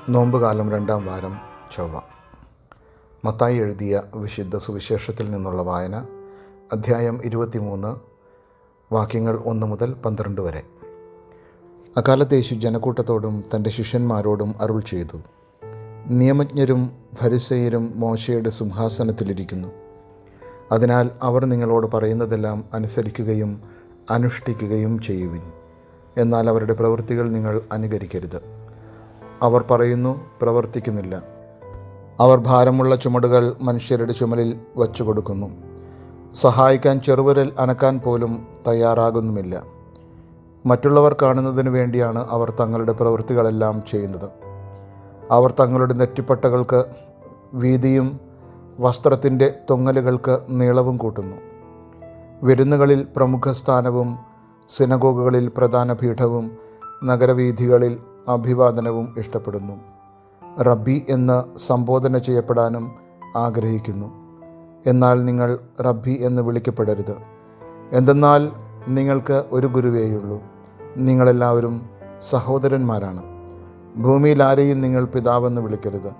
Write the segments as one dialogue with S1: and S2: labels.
S1: നോമ്പുകാലം 2-ാം വാരം ചൊവ്വ. മത്തായി എഴുതിയ വിശുദ്ധ സുവിശേഷത്തിൽ നിന്നുള്ള വായന. അധ്യായം 23, വാക്യങ്ങൾ 1 മുതൽ 12 വരെ. അക്കാലത്ത് യേശു ജനക്കൂട്ടത്തോടും തൻ്റെ ശിഷ്യന്മാരോടും അരുൾ ചെയ്തു: നിയമജ്ഞരും ഫരിസേയരും മോശയുടെ സിംഹാസനത്തിലിരിക്കുന്നു. അതിനാൽ അവർ നിങ്ങളോട് പറയുന്നതെല്ലാം അനുസരിക്കുകയും അനുഷ്ഠിക്കുകയും ചെയ്യുവിൻ. എന്നാൽ അവരുടെ പ്രവൃത്തികൾ നിങ്ങൾ അനുകരിക്കരുത്. അവർ പറയുന്നു, പ്രവർത്തിക്കുന്നില്ല. അവർ ഭാരമുള്ള ചുമടുകൾ മനുഷ്യരുടെ ചുമലിൽ വച്ചു കൊടുക്കുന്നു. സഹായിക്കാൻ ചെറുവിരൽ അനക്കാൻ പോലും തയ്യാറാകുന്നുമില്ല. മറ്റുള്ളവർ കാണുന്നതിന് വേണ്ടിയാണ് അവർ തങ്ങളുടെ പ്രവൃത്തികളെല്ലാം ചെയ്യുന്നത്. അവർ തങ്ങളുടെ നെറ്റിപ്പട്ടകൾക്ക് വീതിയും വസ്ത്രത്തിൻ്റെ തൊങ്ങലുകൾക്ക് നീളവും കൂട്ടുന്നു. വിരുന്നുകളിൽ പ്രമുഖ സ്ഥാനവും സിനഗോഗുകളിൽ പ്രധാന പീഠവും നഗരവീഥികളിൽ അഭിവാദനവും ഇഷ്ടപ്പെടുന്നു. റബ്ബി എന്ന് സംബോധന ചെയ്യപ്പെടാനും ആഗ്രഹിക്കുന്നു. എന്നാൽ നിങ്ങൾ റബ്ബി എന്ന് വിളിക്കപ്പെടരുത്. എന്തെന്നാൽ നിങ്ങൾക്ക് ഒരു ഗുരുവേയുള്ളൂ. നിങ്ങളെല്ലാവരും സഹോദരന്മാരാണ്. ഭൂമിയിൽ ആരെയും നിങ്ങൾ പിതാവെന്ന് വിളിക്കരുത്.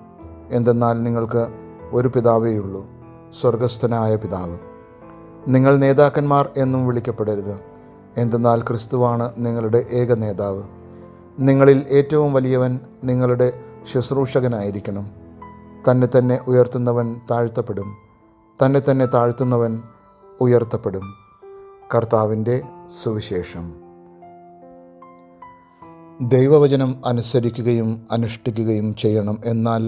S1: എന്തെന്നാൽ നിങ്ങൾക്ക് ഒരു പിതാവേയുള്ളൂ, സ്വർഗസ്ഥനായ പിതാവ്. നിങ്ങൾ നേതാക്കന്മാർ എന്നും വിളിക്കപ്പെടരുത്. എന്തെന്നാൽ ക്രിസ്തുവാണ് നിങ്ങളുടെ ഏക നേതാവ്. നിങ്ങളിൽ ഏറ്റവും വലിയവൻ നിങ്ങളുടെ ശുശ്രൂഷകനായിരിക്കണം. തന്നെ തന്നെ ഉയർത്തുന്നവൻ താഴ്ത്തപ്പെടും, തന്നെ തന്നെ താഴ്ത്തുന്നവൻ ഉയർത്തപ്പെടും. കർത്താവിൻ്റെ സുവിശേഷം. ദൈവവചനം അനുസരിക്കുകയും അനുഷ്ഠിക്കുകയും ചെയ്യണം, എന്നാൽ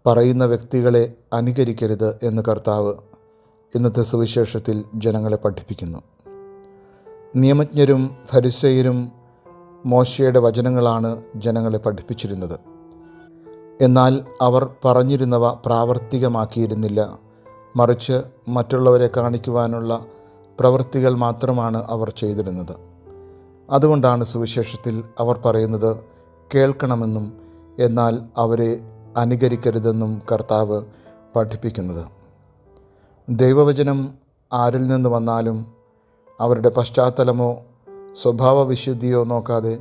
S1: പറയുന്ന വ്യക്തികളെ അനുകരിക്കരുത് എന്ന് കർത്താവ് ഇന്നത്തെ സുവിശേഷത്തിൽ ജനങ്ങളെ പഠിപ്പിക്കുന്നു. നിയമജ്ഞരും ഫരിസേയരും മോശയുടെ വചനങ്ങളാണ് ജനങ്ങളെ പഠിപ്പിച്ചിരുന്നത്. എന്നാൽ അവർ പറഞ്ഞിരുന്നവ പ്രാവർത്തികമാക്കിയിരുന്നില്ല. മറിച്ച് മറ്റുള്ളവരെ കാണിക്കുവാനുള്ള പ്രവൃത്തികൾ മാത്രമാണ് അവർ ചെയ്തിരുന്നത്. അതുകൊണ്ടാണ് സുവിശേഷത്തിൽ അവർ പറയുന്നത് കേൾക്കണമെന്നും എന്നാൽ അവരെ അനുകരിക്കരുതെന്നും കർത്താവ് പഠിപ്പിക്കുന്നത്. ദൈവവചനം ആരിൽ നിന്ന് വന്നാലും അവരുടെ പശ്ചാത്തലമോ സ്വഭാവവിശുദ്ധിയോ നോക്കാതെ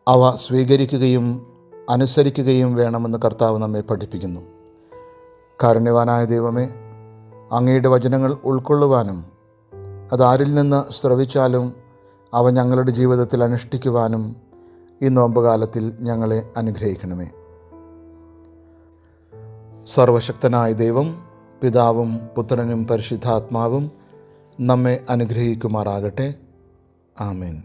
S1: അവ സ്വീകരിക്കുകയും അനുസരിക്കുകയും വേണമെന്ന് കർത്താവ് നമ്മെ പഠിപ്പിക്കുന്നു. കാരുണ്യവാനായ ദൈവമേ, അങ്ങയുടെ വചനങ്ങൾ ഉൾക്കൊള്ളുവാനും അതാരിൽ നിന്ന് ശ്രവിച്ചാലും അവ ഞങ്ങളുടെ ജീവിതത്തിൽ അനുഷ്ഠിക്കുവാനും ഈ നോമ്പുകാലത്തിൽ ഞങ്ങളെ അനുഗ്രഹിക്കണമേ. സർവശക്തനായ ദൈവം, പിതാവും പുത്രനും പരിശുദ്ധാത്മാവും നമ്മെ അനുഗ്രഹിക്കുമാറാകട്ടെ. ആമേൻ.